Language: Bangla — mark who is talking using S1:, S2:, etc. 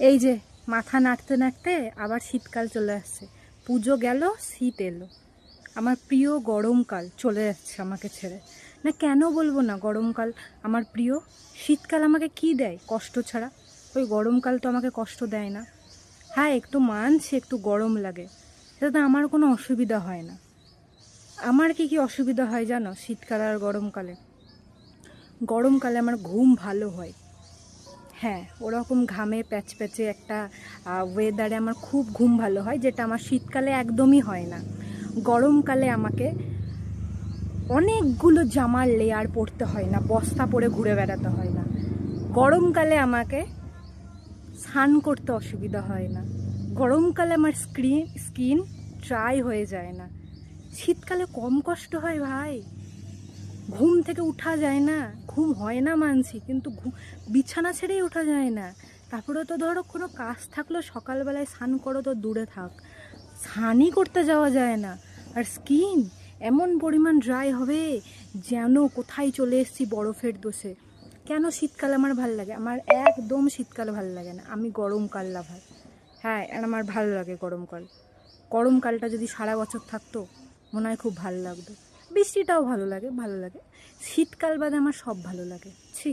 S1: এই যে মাথা নাড়তে নাড়তে আবার শীতকাল চলে আসছে। পুজো গেল, শীত এলো। আমার প্রিয় গরমকাল চলে যাচ্ছে আমাকে ছেড়ে। না কেন বলবো না গরমকাল আমার প্রিয়। শীতকাল আমাকে কি দেয় কষ্ট ছাড়া? ওই গরমকাল তো আমাকে কষ্ট দেয় না। হ্যাঁ একটু মানছি একটু গরম লাগে, এটাতে আমার কোনো অসুবিধা হয় না। আমার কি কি অসুবিধা হয় জানো শীতকাল আর গরমকালে? গরমকালে আমার ঘুম ভালো হয়। হ্যাঁ ওরকম ঘামে প্যাচপ্যাচে একটা ওয়েদারে আমার খুব ঘুম ভালো হয়, যেটা আমার শীতকালে একদমই হয় না। গরমকালে আমাকে অনেকগুলো জামার লেয়ার পরতে হয় না, বস্তা পরে ঘুরে বেড়াতে হয় না। গরমকালে আমাকে স্নান করতে অসুবিধা হয় না। গরমকালে আমার স্কিন ড্রাই হয়ে যায় না। শীতকালে কম কষ্ট হয় ভাই। ঘুম থেকে উঠা যায় না, ঘুম হয় না মানছি, কিন্তু বিছানা ছেড়েই ওঠা যায় না। তারপরে তো ধরো কোনো কাজ থাকলো সকালবেলায় স্নান করো তো দূরে থাক, স্নানই করতে যাওয়া যায় না। আর স্কিন এমন পরিমাণ ড্রাই হবে যেন কোথায় চলে এসেছি বরফের দোষে। কেন শীতকাল আমার ভাল লাগে? আমার একদম শীতকাল ভাল লাগে না, আমি গরমকাল লাভার। হ্যাঁ আর আমার ভালো লাগে গরমকাল। গরমকালটা যদি সারা বছর থাকতো মনে হয় খুব ভালো লাগতো। বৃষ্টিটাও ভালো লাগে, ভালো লাগে। শীতকাল বাদে আমার সব ভালো লাগে। ছি।